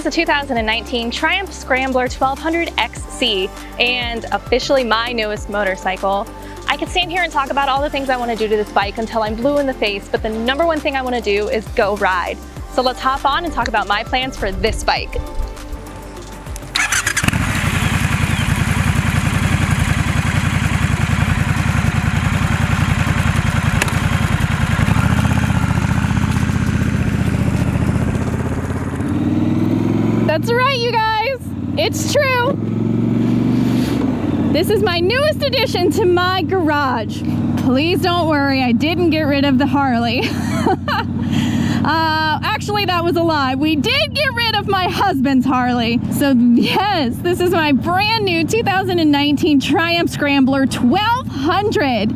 is the 2019 Triumph Scrambler 1200 XC and officially my newest motorcycle. I could stand here and talk about all the things I want to do to this bike until I'm blue in the face, but the number one thing I want to do is go ride. So let's hop on and talk about my plans for this bike. That's right, you guys, it's true. This is my newest addition to my garage. Please don't worry, I didn't get rid of the Harley. Actually, that was a lie. We did get rid of my husband's Harley. So yes, this is my brand new 2019 Triumph Scrambler 1200.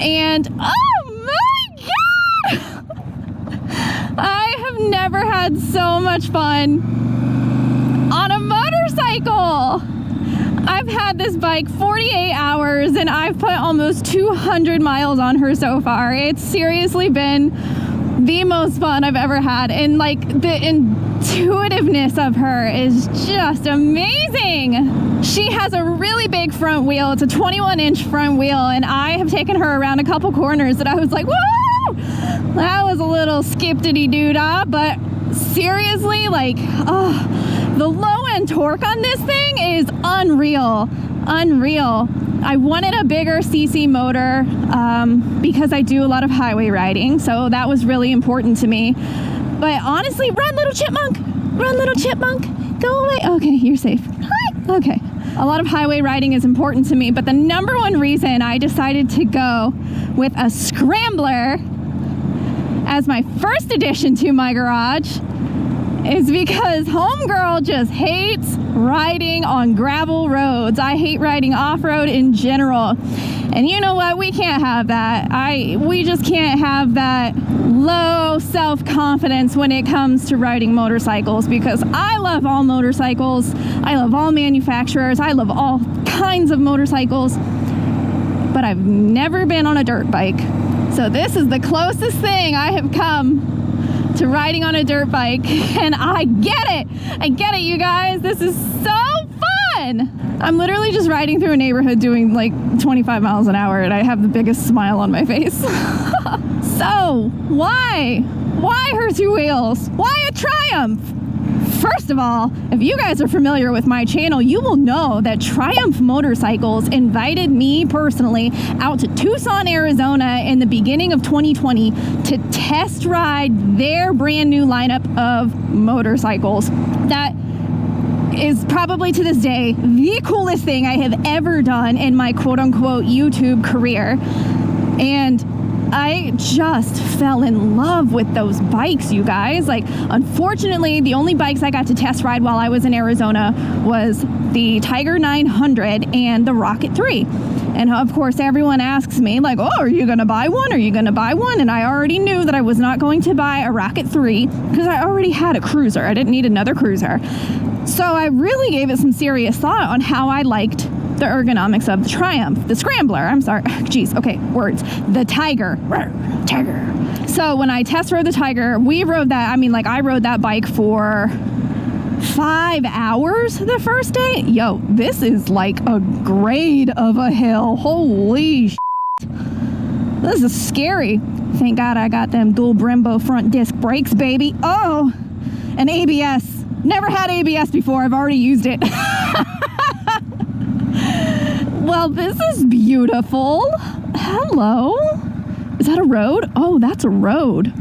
And oh my God! I have never had so much fun on a motorcycle. I've had this bike 48 hours and I've put almost 200 miles on her so far. It's seriously been the most fun I've ever had, and like the intuitiveness of her is just amazing. She has a really big front wheel. It's a 21-inch front wheel, and I have taken her around a couple corners and I was like, whoa, that was a little skip-diddy-doo-dah, but seriously, like, oh, the low-end torque on this thing is unreal. I wanted a bigger CC motor because I do a lot of highway riding, so that was really important to me. But honestly, run little chipmunk, go away. Okay, you're safe. Hi. Okay. A lot of highway riding is important to me, but the number one reason I decided to go with a Scrambler as my first addition to my garage is because homegirl just hates riding on gravel roads. I hate riding off-road in general. And you know what? We can't have that. We just can't have that low self-confidence when it comes to riding motorcycles, because I love all motorcycles. I love all manufacturers. I love all kinds of motorcycles. But I've never been on a dirt bike. So this is the closest thing I have come to riding on a dirt bike, and I get it, you guys. This is so fun. I'm literally just riding through a neighborhood doing like 25 miles an hour, and I have the biggest smile on my face. So why her two wheels? Why a Triumph? First of all, if you guys are familiar with my channel, you will know that Triumph Motorcycles invited me personally out to Tucson, Arizona in the beginning of 2020 to test ride their brand new lineup of motorcycles. That is probably to this day the coolest thing I have ever done in my quote-unquote YouTube career. And I just fell in love with those bikes, you guys. Like, unfortunately, the only bikes I got to test ride while I was in Arizona was the Tiger 900 and the Rocket 3. And of course, everyone asks me, like, oh, are you going to buy one? Are you going to buy one? And I already knew that I was not going to buy a Rocket 3 because I already had a cruiser. I didn't need another cruiser. So I really gave it some serious thought on how I liked the ergonomics of the Triumph, the Scrambler, I'm sorry, geez, okay, words, the Tiger. So when I test rode the Tiger, we rode that, I rode that bike for 5 hours the first day. Yo, this is like a grade of a hill, holy shit. This is scary. Thank God I got them dual Brembo front disc brakes, baby. Oh, and ABS. Never had ABS before, I've already used it. Well, this is beautiful. Hello. Is that a road? Oh, that's a road.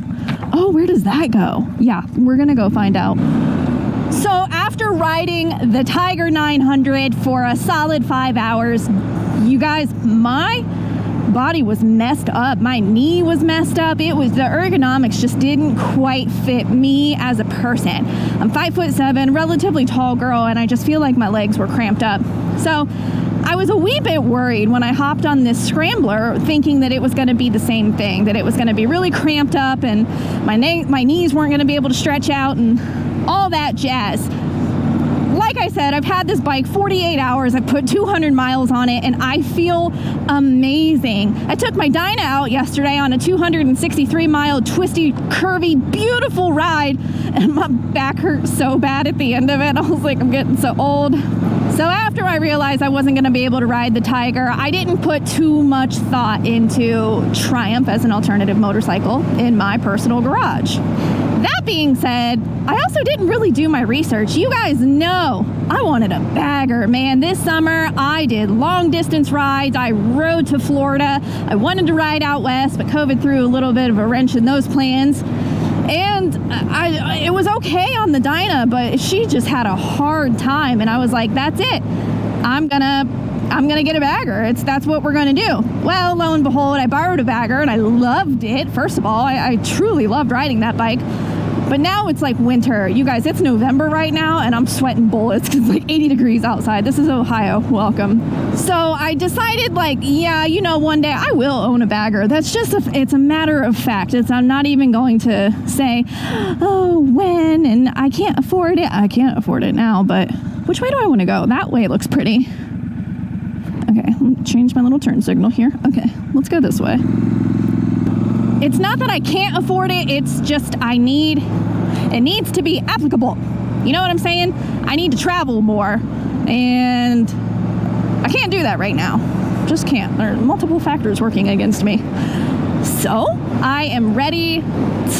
Oh, where does that go? Yeah, we're gonna go find out. So after riding the Tiger 900 for a solid 5 hours, you guys, my body was messed up. My knee was messed up. The ergonomics just didn't quite fit me as a person. I'm 5'7", relatively tall girl, and I just feel like my legs were cramped up. So I was a wee bit worried when I hopped on this Scrambler, thinking that it was going to be the same thing, that it was going to be really cramped up and my knees weren't going to be able to stretch out and all that jazz. like I said, I've had this bike 48 hours. I put 200 miles on it, and I feel amazing. I took my Dyna out yesterday on a 263-mile, twisty, curvy, beautiful ride, and my back hurt so bad at the end of it. I was like, I'm getting so old. So after I realized I wasn't going to be able to ride the Tiger, I didn't put too much thought into Triumph as an alternative motorcycle in my personal garage. That being said, I also didn't really do my research. You guys know I wanted a bagger, man. This summer, I did long distance rides. I rode to Florida. I wanted to ride out west, but COVID threw a little bit of a wrench in those plans. And it was okay on the Dyna, but she just had a hard time. And I was like, that's it. I'm gonna get a bagger. That's what we're gonna do. Well, lo and behold, I borrowed a bagger and I loved it. First of all, I truly loved riding that bike. But now it's like winter. You guys, it's November right now and I'm sweating bullets because it's like 80 degrees outside. This is Ohio. Welcome. So I decided, like, yeah, you know, one day I will own a bagger. That's just, it's a matter of fact. I'm not even going to say, oh, when, and I can't afford it. I can't afford it now, but which way do I want to go? That way looks pretty. Okay, let me change my little turn signal here. Okay, let's go this way. It's not that I can't afford it, it's just it needs to be applicable. You know what I'm saying? I need to travel more, and I can't do that right now. Just can't. There are multiple factors working against me. So, I am ready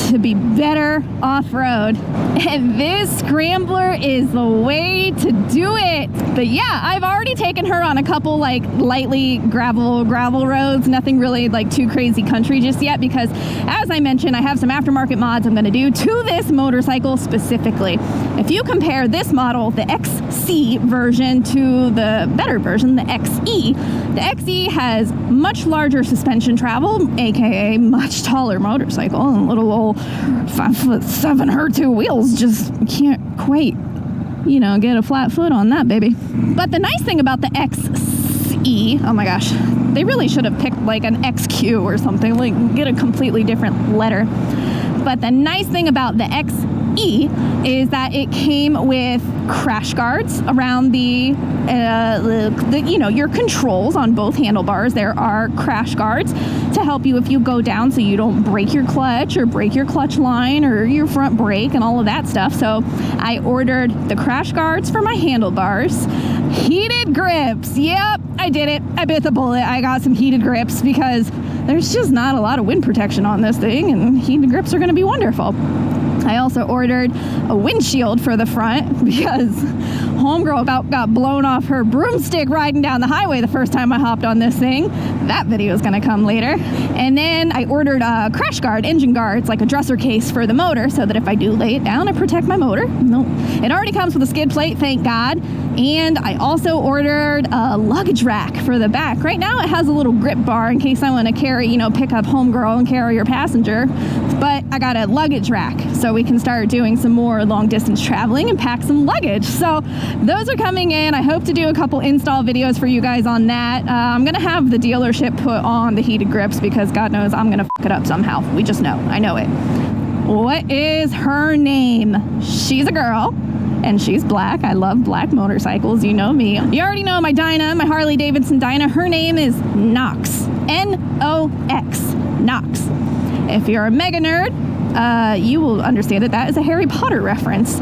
to be better off-road, and this Scrambler is the way to do it. But yeah, I've already taken her on a couple like lightly gravel roads, nothing really like too crazy country just yet, because as I mentioned, I have some aftermarket mods I'm going to do to this motorcycle specifically. If you compare this model, the XC version, to the better version, the XE, the XE has much larger suspension travel, aka much taller motorcycle, and little old 5'7" her-two wheels just can't quite, you know, get a flat foot on that baby. But the nice thing about the XE, oh my gosh, they really should have picked like an XQ or something, like get a completely different letter. But the nice thing about the XE is that it came with crash guards around the you know, your controls on both handlebars. There are crash guards to help you if you go down, so you don't break your clutch or break your clutch line or your front brake and all of that stuff. So I ordered the crash guards for my handlebars. Heated grips. Yep, I did it. I bit the bullet. I got some heated grips because there's just not a lot of wind protection on this thing, and heated grips are going to be wonderful. I also ordered a windshield for the front because homegirl about got blown off her broomstick riding down the highway the first time I hopped on this thing. That video is going to come later. And then I ordered a crash guard, engine guards, like a dresser case for the motor, so that if I do lay it down, I protect my motor. Nope. It already comes with a skid plate, thank God. And I also ordered a luggage rack for the back. Right now it has a little grip bar in case I want to carry, you know, pick up homegirl and carry her passenger. But I got a luggage rack so we can start doing some more long distance traveling and pack some luggage. So those are coming in. I hope to do a couple install videos for you guys on that. I'm going to have the dealership put on the heated grips because God knows I'm going to f it up somehow. We just know. I know it. What is her name? She's a girl. And she's black. I love black motorcycles. You know me. You already know my Dyna, my Harley Davidson Dyna. Her name is Nox. N-O-X. Nox. If you're a mega nerd, you will understand that is a Harry Potter reference.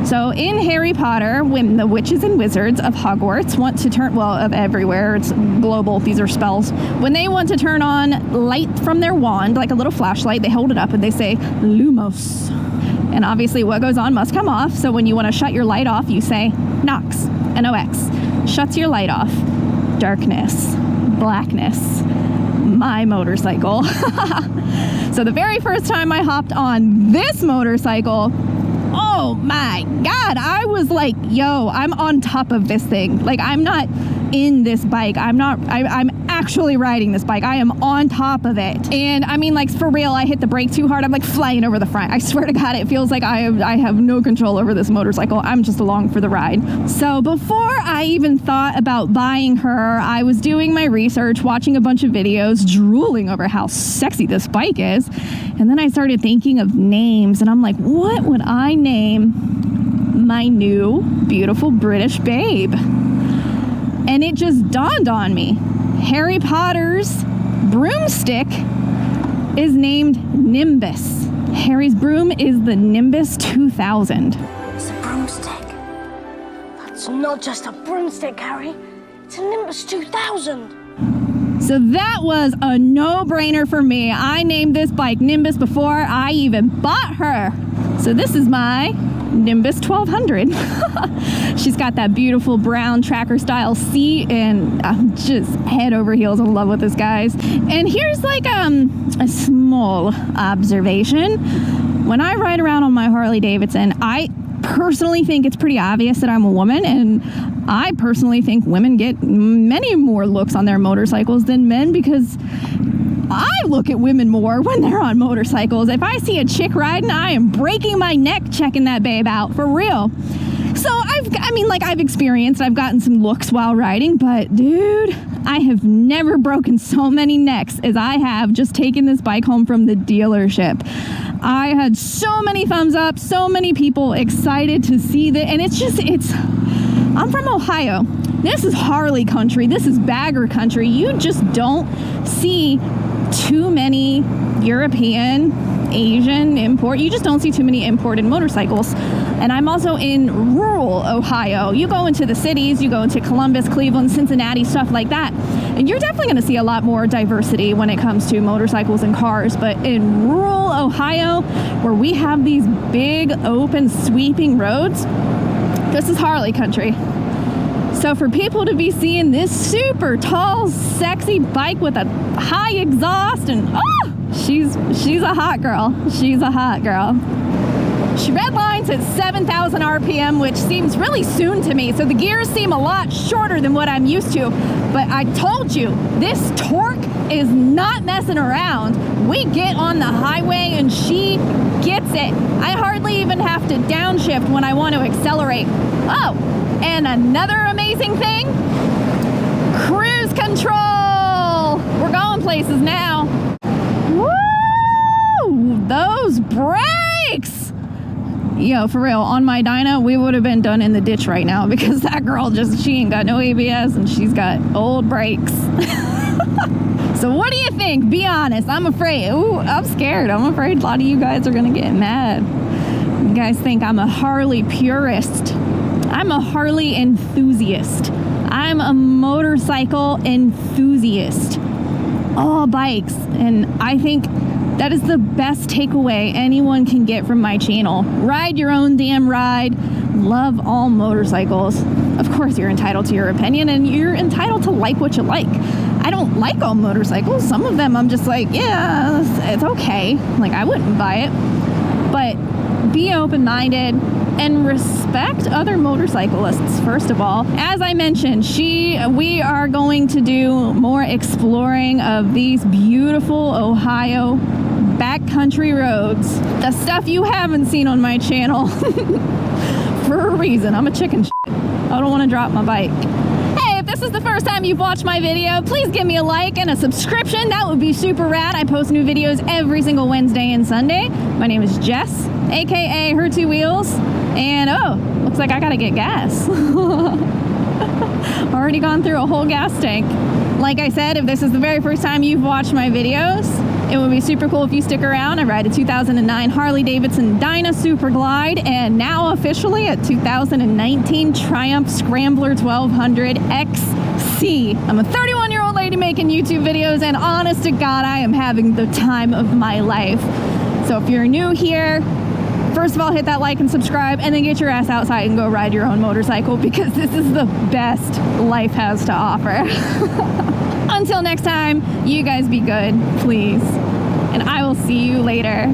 So in Harry Potter, when the witches and wizards of Hogwarts want to turn, well, of everywhere, it's global, these are spells. When they want to turn on light from their wand, like a little flashlight, they hold it up and they say, Lumos. And obviously what goes on must come off. So when you want to shut your light off, you say Nox, N-O-X. Shuts your light off. Darkness, blackness, my motorcycle. So the very first time I hopped on this motorcycle, oh my God, I was like, yo, I'm on top of this thing. Like, I'm not in this bike. I'm actually riding this bike. I am on top of it. And I mean, like, for real, I hit the brake too hard. I'm like flying over the front. I swear to God, it feels like I have no control over this motorcycle. I'm just along for the ride. So before I even thought about buying her, I was doing my research, watching a bunch of videos, drooling over how sexy this bike is. And then I started thinking of names, and I'm like, what would I name my new beautiful British babe. And it just dawned on me. Harry Potter's broomstick is named Nimbus. Harry's broom is the Nimbus 2000. It's a broomstick. That's not just a broomstick, Harry. It's a Nimbus 2000. So that was a no-brainer for me. I named this bike Nimbus before I even bought her. So this is my Nimbus 1200. She's got that beautiful brown tracker style seat, and I'm just head over heels in love with this, guys. And here's like a small observation. When I ride around on my Harley Davidson, I personally think it's pretty obvious that I'm a woman, and I personally think women get many more looks on their motorcycles than men, because I look at women more when they're on motorcycles. If I see a chick riding, I am breaking my neck checking that babe out, for real. So I've gotten some looks while riding, but dude, I have never broken so many necks as I have just taking this bike home from the dealership. I had so many thumbs up, so many people excited to see that, and I'm from Ohio. This is Harley country. This is bagger country. You just don't see too many European, Asian you just don't see too many imported motorcycles. And I'm also in rural Ohio. You go into the cities, you go into Columbus, Cleveland, Cincinnati, stuff like that, and you're definitely going to see a lot more diversity when it comes to motorcycles and cars. But in rural Ohio, where we have these big, open, sweeping roads, this is Harley country. So for people to be seeing this super tall, sexy bike with a high exhaust, and she's a hot girl. She's a hot girl. She redlines at 7,000 RPM, which seems really soon to me. So the gears seem a lot shorter than what I'm used to. But I told you, this torque is not messing around. We get on the highway and she gets it. I hardly even have to downshift when I want to accelerate. Oh, and another amazing thing, cruise control. We're going places now. Woo! Those brakes! Yo, for real, on my Dyna, we would have been done in the ditch right now, because that girl she ain't got no ABS and she's got old brakes. So what do you think? Be honest. I'm afraid. Ooh, I'm scared. I'm afraid a lot of you guys are going to get mad. You guys think I'm a Harley purist. I'm a Harley enthusiast. I'm a motorcycle enthusiast. All bikes. And I think that is the best takeaway anyone can get from my channel. Ride your own damn ride. Love all motorcycles. Of course, you're entitled to your opinion, and you're entitled to like what you like. I don't like all motorcycles. Some of them I'm just like, yeah, it's okay. Like, I wouldn't buy it. But be open-minded and respect other motorcyclists, first of all. As I mentioned, we are going to do more exploring of these beautiful Ohio backcountry roads. The stuff you haven't seen on my channel for a reason. I'm a chicken shit. I don't want to drop my bike. Hey, if this is the first time you've watched my video, please give me a like and a subscription. That would be super rad. I post new videos every single Wednesday and Sunday. My name is Jess, aka Her Two Wheels. And looks like I gotta get gas. Already gone through a whole gas tank. Like I said, if this is the very first time you've watched my videos, it would be super cool if you stick around. I ride a 2009 Harley Davidson Dyna Super Glide, and now officially a 2019 Triumph Scrambler 1200 XC. I'm a 31-year-old lady making YouTube videos, and honest to God, I am having the time of my life. So if you're new here, first of all, hit that like and subscribe, and then get your ass outside and go ride your own motorcycle, because this is the best life has to offer. Until next time, you guys be good, please. And I will see you later.